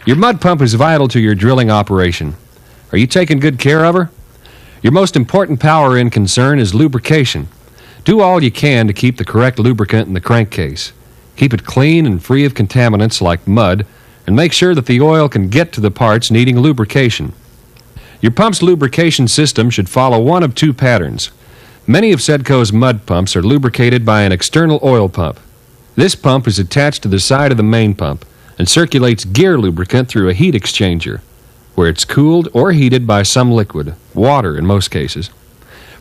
Your mud pump is vital to your drilling operation. Are you taking good care of her? Your most important power in concern is lubrication. Do all you can to keep the correct lubricant in the crankcase. Keep it clean and free of contaminants like mud, and make sure that the oil can get to the parts needing lubrication. Your pump's lubrication system should follow one of two patterns. Many of Sedco's mud pumps are lubricated by an external oil pump. This pump is attached to the side of the main pump and circulates gear lubricant through a heat exchanger, where it's cooled or heated by some liquid, water in most cases.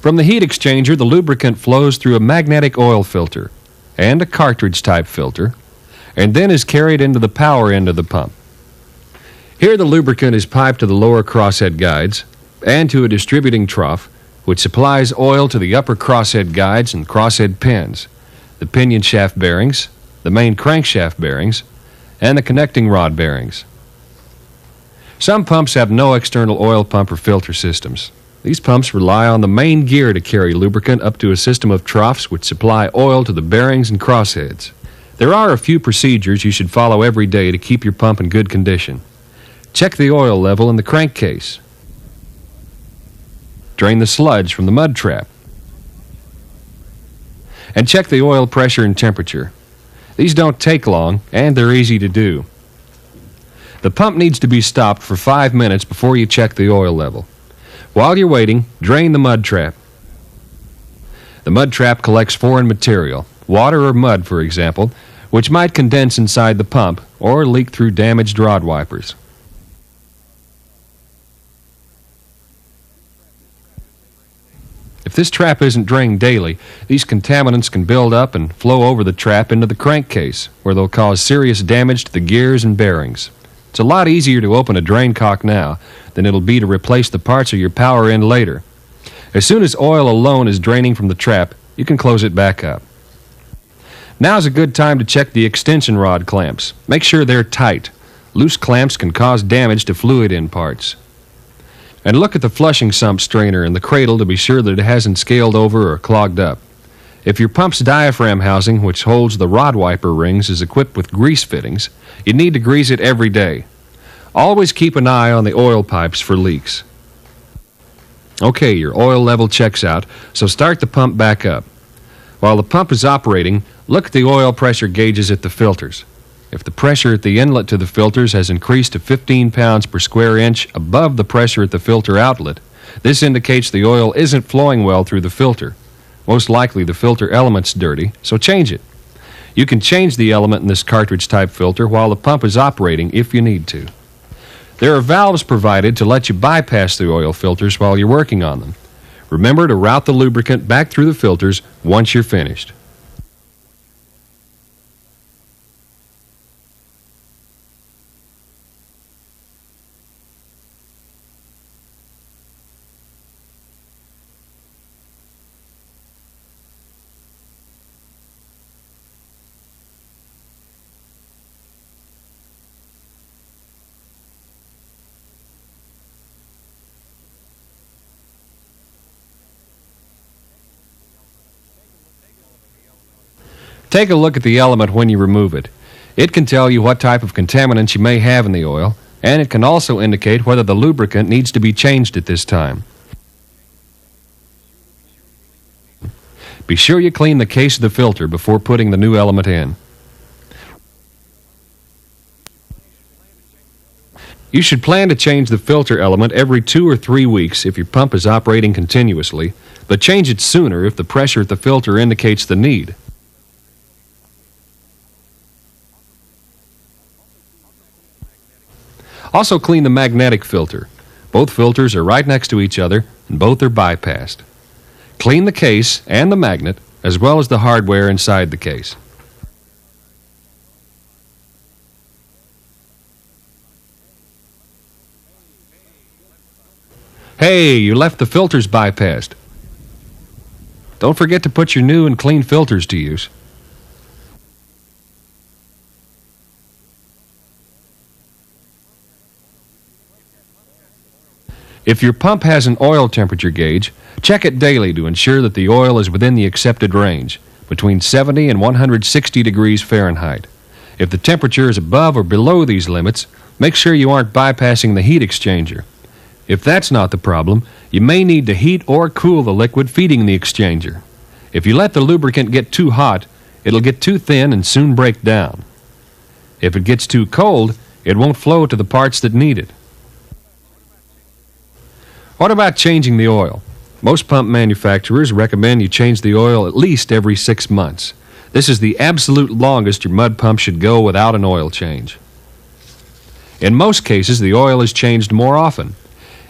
From the heat exchanger, the lubricant flows through a magnetic oil filter and a cartridge-type filter, and then is carried into the power end of the pump. Here the lubricant is piped to the lower crosshead guides and to a distributing trough, which supplies oil to the upper crosshead guides and crosshead pins, the pinion shaft bearings, the main crankshaft bearings, and the connecting rod bearings. Some pumps have no external oil pump or filter systems. These pumps rely on the main gear to carry lubricant up to a system of troughs which supply oil to the bearings and crossheads. There are a few procedures you should follow every day to keep your pump in good condition. Check the oil level in the crankcase. Drain the sludge from the mud trap. And check the oil pressure and temperature. These don't take long, and they're easy to do. The pump needs to be stopped for 5 minutes before you check the oil level. While you're waiting, drain the mud trap. The mud trap collects foreign material, water or mud, for example, which might condense inside the pump or leak through damaged rod wipers. If this trap isn't drained daily, these contaminants can build up and flow over the trap into the crankcase, where they'll cause serious damage to the gears and bearings. It's a lot easier to open a drain cock now than it'll be to replace the parts of your power end later. As soon as oil alone is draining from the trap, you can close it back up. Now's a good time to check the extension rod clamps. Make sure they're tight. Loose clamps can cause damage to fluid end parts. And look at the flushing sump strainer in the cradle to be sure that it hasn't scaled over or clogged up. If your pump's diaphragm housing, which holds the rod wiper rings, is equipped with grease fittings, you need to grease it every day. Always keep an eye on the oil pipes for leaks. Okay, your oil level checks out, so start the pump back up. While the pump is operating, look at the oil pressure gauges at the filters. If the pressure at the inlet to the filters has increased to 15 pounds per square inch above the pressure at the filter outlet, this indicates the oil isn't flowing well through the filter. Most likely the filter element's dirty, so change it. You can change the element in this cartridge-type filter while the pump is operating if you need to. There are valves provided to let you bypass the oil filters while you're working on them. Remember to route the lubricant back through the filters once you're finished. Take a look at the element when you remove it. It can tell you what type of contaminants you may have in the oil, and it can also indicate whether the lubricant needs to be changed at this time. Be sure you clean the case of the filter before putting the new element in. You should plan to change the filter element every 2 or 3 weeks if your pump is operating continuously, but change it sooner if the pressure at the filter indicates the need. Also clean the magnetic filter. Both filters are right next to each other and both are bypassed. Clean the case and the magnet as well as the hardware inside the case. Hey, you left the filters bypassed. Don't forget to put your new and clean filters to use. If your pump has an oil temperature gauge, check it daily to ensure that the oil is within the accepted range, between 70 and 160 degrees Fahrenheit. If the temperature is above or below these limits, make sure you aren't bypassing the heat exchanger. If that's not the problem, you may need to heat or cool the liquid feeding the exchanger. If you let the lubricant get too hot, it'll get too thin and soon break down. If it gets too cold, it won't flow to the parts that need it. What about changing the oil? Most pump manufacturers recommend you change the oil at least every 6 months. This is the absolute longest your mud pump should go without an oil change. In most cases, the oil is changed more often.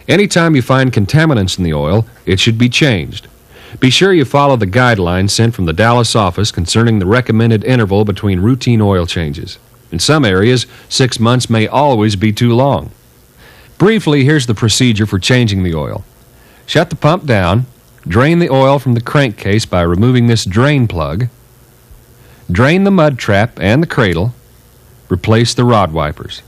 Anytime you find contaminants in the oil, it should be changed. Be sure you follow the guidelines sent from the Dallas office concerning the recommended interval between routine oil changes. In some areas, 6 months may always be too long. Briefly, here's the procedure for changing the oil. Shut the pump down, drain the oil from the crankcase by removing this drain plug, drain the mud trap and the cradle, replace the rod wipers.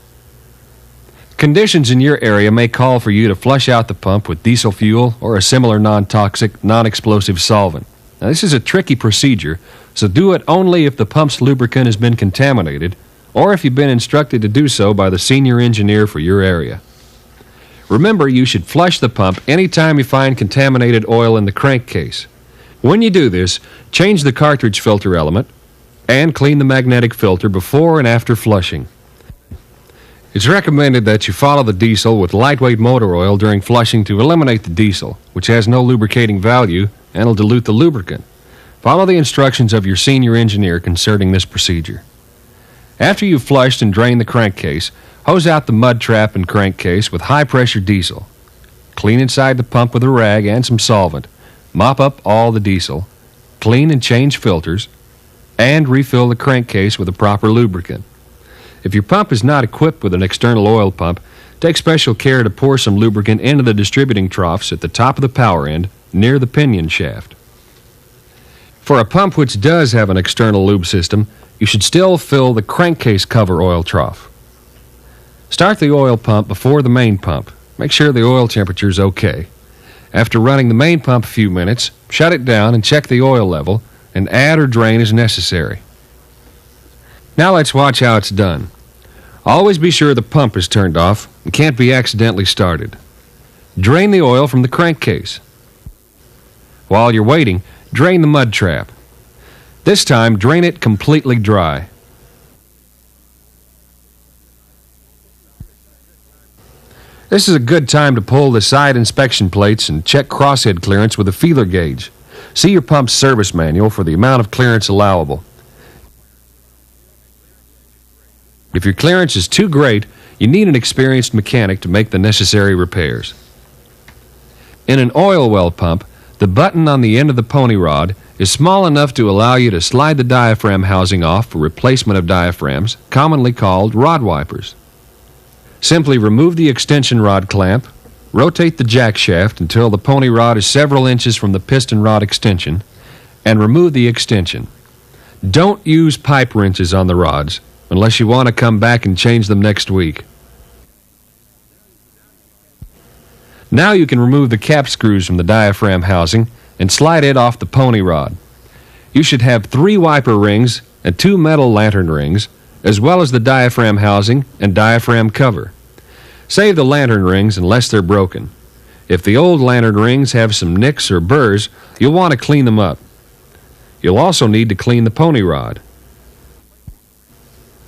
Conditions in your area may call for you to flush out the pump with diesel fuel or a similar non-toxic, non-explosive solvent. Now, this is a tricky procedure, so do it only if the pump's lubricant has been contaminated or if you've been instructed to do so by the senior engineer for your area. Remember, you should flush the pump anytime you find contaminated oil in the crankcase. When you do this, change the cartridge filter element and clean the magnetic filter before and after flushing. It's recommended that you follow the diesel with lightweight motor oil during flushing to eliminate the diesel, which has no lubricating value and will dilute the lubricant. Follow the instructions of your senior engineer concerning this procedure. After you've flushed and drained the crankcase, hose out the mud trap and crankcase with high-pressure diesel. Clean inside the pump with a rag and some solvent. Mop up all the diesel. Clean and change filters. And refill the crankcase with a proper lubricant. If your pump is not equipped with an external oil pump, take special care to pour some lubricant into the distributing troughs at the top of the power end near the pinion shaft. For a pump which does have an external lube system, you should still fill the crankcase cover oil trough. Start the oil pump before the main pump. Make sure the oil temperature is okay. After running the main pump a few minutes, shut it down and check the oil level and add or drain as necessary. Now let's watch how it's done. Always be sure the pump is turned off and can't be accidentally started. Drain the oil from the crankcase. While you're waiting, drain the mud trap. This time, drain it completely dry. This is a good time to pull the side inspection plates and check crosshead clearance with a feeler gauge. See your pump's service manual for the amount of clearance allowable. If your clearance is too great, you need an experienced mechanic to make the necessary repairs. In an oil well pump, the button on the end of the pony rod is small enough to allow you to slide the diaphragm housing off for replacement of diaphragms, commonly called rod wipers. Simply remove the extension rod clamp, rotate the jack shaft until the pony rod is several inches from the piston rod extension, and remove the extension. Don't use pipe wrenches on the rods unless you want to come back and change them next week. Now you can remove the cap screws from the diaphragm housing and slide it off the pony rod. You should have 3 wiper rings and 2 metal lantern rings, as well as the diaphragm housing and diaphragm cover. Save the lantern rings unless they're broken. If the old lantern rings have some nicks or burrs, you'll want to clean them up. You'll also need to clean the pony rod.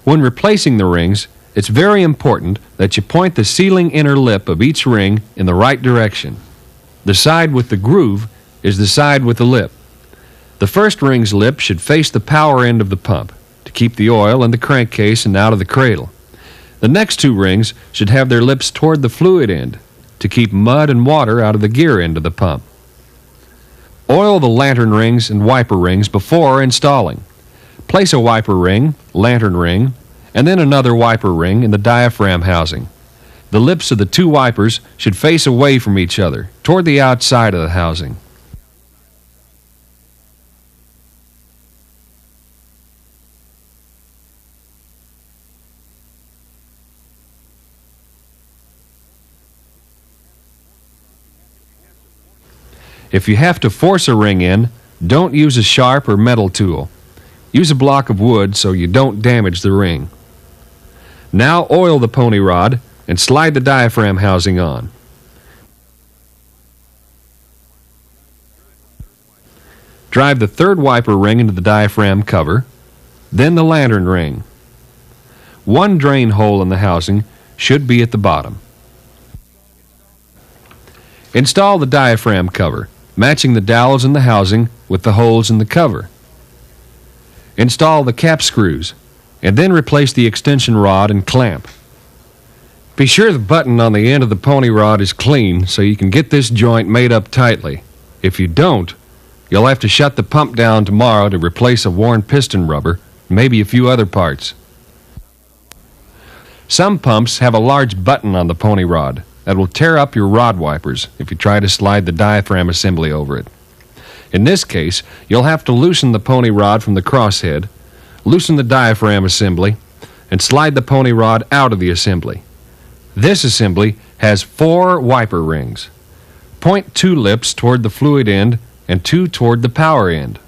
When replacing the rings, it's very important that you point the sealing inner lip of each ring in the right direction. The side with the groove is the side with the lip. The first ring's lip should face the power end of the pump to keep the oil in the crankcase and out of the cradle. The next 2 rings should have their lips toward the fluid end to keep mud and water out of the gear end of the pump. Oil the lantern rings and wiper rings before installing. Place a wiper ring, lantern ring, and then another wiper ring in the diaphragm housing. The lips of the 2 wipers should face away from each other, toward the outside of the housing. If you have to force a ring in, don't use a sharp or metal tool. Use a block of wood so you don't damage the ring. Now oil the pony rod and slide the diaphragm housing on. Drive the third wiper ring into the diaphragm cover, then the lantern ring. One drain hole in the housing should be at the bottom. Install the diaphragm cover, matching the dowels in the housing with the holes in the cover. Install the cap screws, and then replace the extension rod and clamp. Be sure the button on the end of the pony rod is clean so you can get this joint made up tightly. If you don't, you'll have to shut the pump down tomorrow to replace a worn piston rubber, maybe a few other parts. Some pumps have a large button on the pony rod that will tear up your rod wipers if you try to slide the diaphragm assembly over it. In this case, you'll have to loosen the pony rod from the crosshead, loosen the diaphragm assembly, and slide the pony rod out of the assembly. This assembly has 4 wiper rings. Point 2 lips toward the fluid end and 2 toward the power end.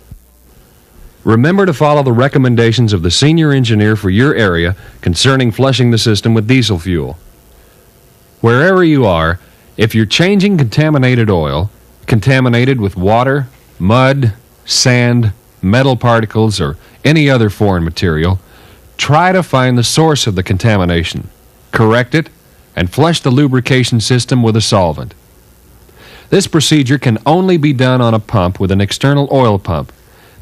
Remember to follow the recommendations of the senior engineer for your area concerning flushing the system with diesel fuel. Wherever you are, if you're changing contaminated oil, contaminated with water, mud, sand, metal particles, or any other foreign material, try to find the source of the contamination, correct it, and flush the lubrication system with a solvent. This procedure can only be done on a pump with an external oil pump,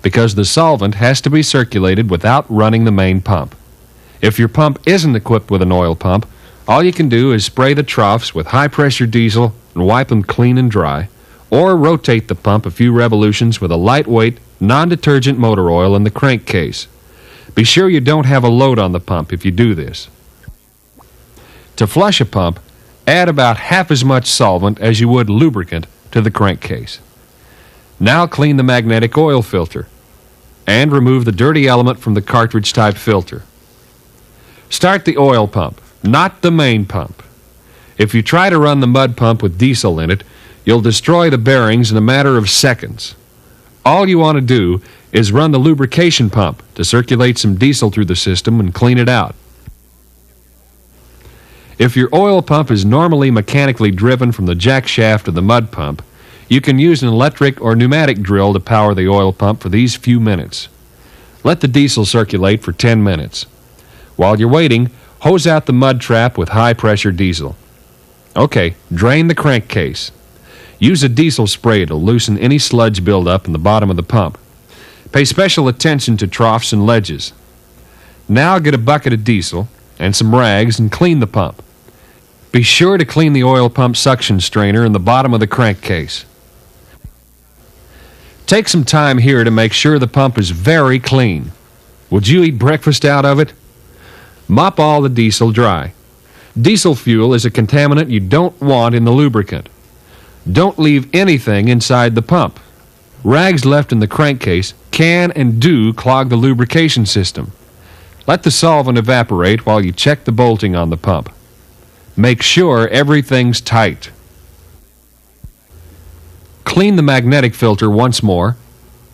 because the solvent has to be circulated without running the main pump. If your pump isn't equipped with an oil pump, all you can do is spray the troughs with high-pressure diesel and wipe them clean and dry, or rotate the pump a few revolutions with a lightweight, non-detergent motor oil in the crankcase. Be sure you don't have a load on the pump if you do this. To flush a pump, add about half as much solvent as you would lubricant to the crankcase. Now clean the magnetic oil filter and remove the dirty element from the cartridge-type filter. Start the oil pump, not the main pump. If you try to run the mud pump with diesel in it, you'll destroy the bearings in a matter of seconds. All you want to do is run the lubrication pump to circulate some diesel through the system and clean it out. If your oil pump is normally mechanically driven from the jack shaft of the mud pump, you can use an electric or pneumatic drill to power the oil pump for these few minutes. Let the diesel circulate for 10 minutes. While you're waiting, hose out the mud trap with high-pressure diesel. Okay, drain the crankcase. Use a diesel spray to loosen any sludge buildup in the bottom of the pump. Pay special attention to troughs and ledges. Now get a bucket of diesel and some rags and clean the pump. Be sure to clean the oil pump suction strainer in the bottom of the crankcase. Take some time here to make sure the pump is very clean. Would you eat breakfast out of it? Mop all the diesel dry. Diesel fuel is a contaminant you don't want in the lubricant. Don't leave anything inside the pump. Rags left in the crankcase can and do clog the lubrication system. Let the solvent evaporate while you check the bolting on the pump. Make sure everything's tight. Clean the magnetic filter once more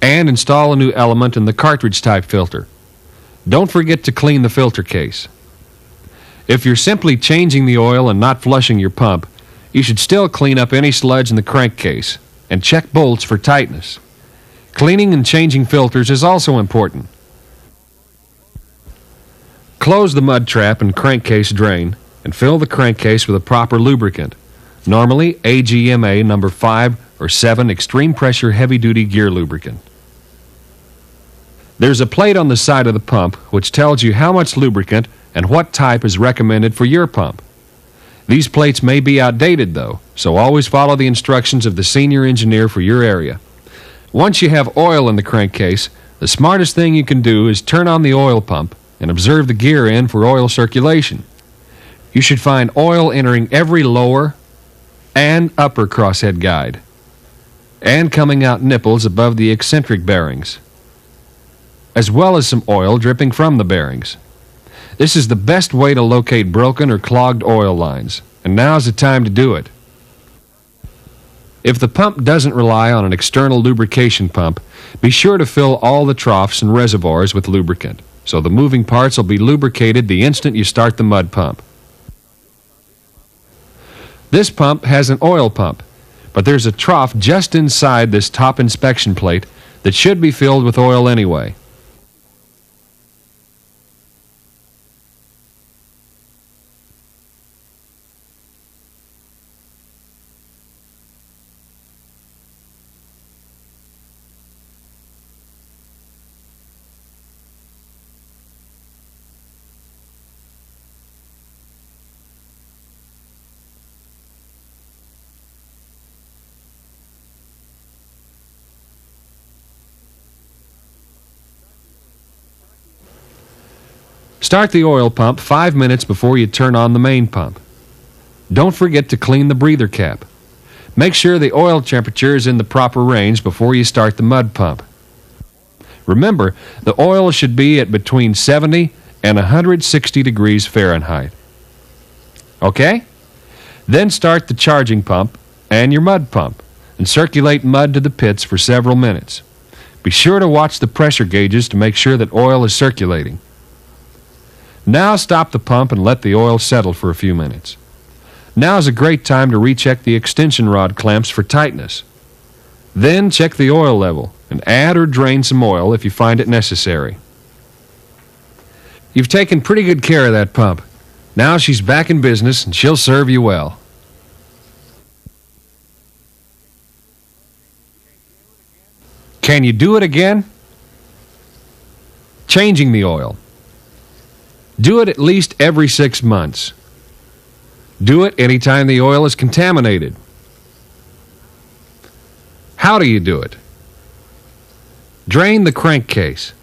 and install a new element in the cartridge-type filter. Don't forget to clean the filter case. If you're simply changing the oil and not flushing your pump, you should still clean up any sludge in the crankcase and check bolts for tightness. Cleaning and changing filters is also important. Close the mud trap and crankcase drain and fill the crankcase with a proper lubricant, normally AGMA number 5 or 7 extreme pressure heavy-duty gear lubricant. There's a plate on the side of the pump which tells you how much lubricant and what type is recommended for your pump. These plates may be outdated though, so always follow the instructions of the senior engineer for your area. Once you have oil in the crankcase, the smartest thing you can do is turn on the oil pump and observe the gear end for oil circulation. You should find oil entering every lower and upper crosshead guide, and coming out nipples above the eccentric bearings, as well as some oil dripping from the bearings. This is the best way to locate broken or clogged oil lines, and now's the time to do it. If the pump doesn't rely on an external lubrication pump, be sure to fill all the troughs and reservoirs with lubricant, so the moving parts will be lubricated the instant you start the mud pump. This pump has an oil pump, but there's a trough just inside this top inspection plate that should be filled with oil anyway. Start the oil pump 5 minutes before you turn on the main pump. Don't forget to clean the breather cap. Make sure the oil temperature is in the proper range before you start the mud pump. Remember, the oil should be at between 70 and 160 degrees Fahrenheit. Okay? Then start the charging pump and your mud pump and circulate mud to the pits for several minutes. Be sure to watch the pressure gauges to make sure that oil is circulating. Now stop the pump and let the oil settle for a few minutes. Now is a great time to recheck the extension rod clamps for tightness. Then check the oil level and add or drain some oil if you find it necessary. You've taken pretty good care of that pump. Now she's back in business and she'll serve you well. Can you do it again? Changing the oil. Do it at least every 6 months. Do it anytime the oil is contaminated. How do you do it? Drain the crankcase.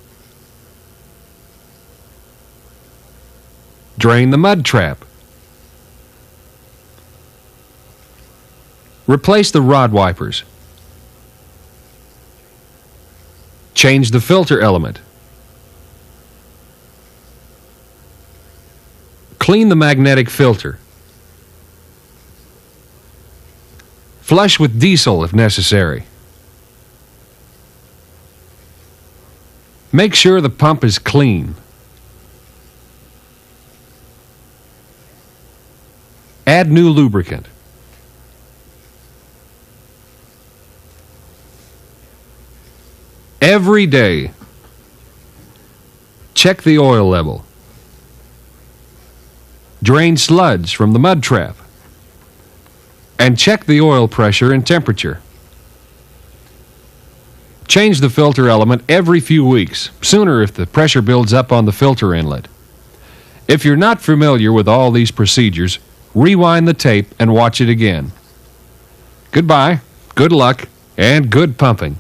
Drain the mud trap. Replace the rod wipers. Change the filter element. Clean the magnetic filter. Flush with diesel if necessary. Make sure the pump is clean. Add new lubricant. Every day, check the oil level. Drain sludge from the mud trap. And check the oil pressure and temperature. Change the filter element every few weeks, sooner if the pressure builds up on the filter inlet. If you're not familiar with all these procedures, rewind the tape and watch it again. Goodbye, good luck, and good pumping.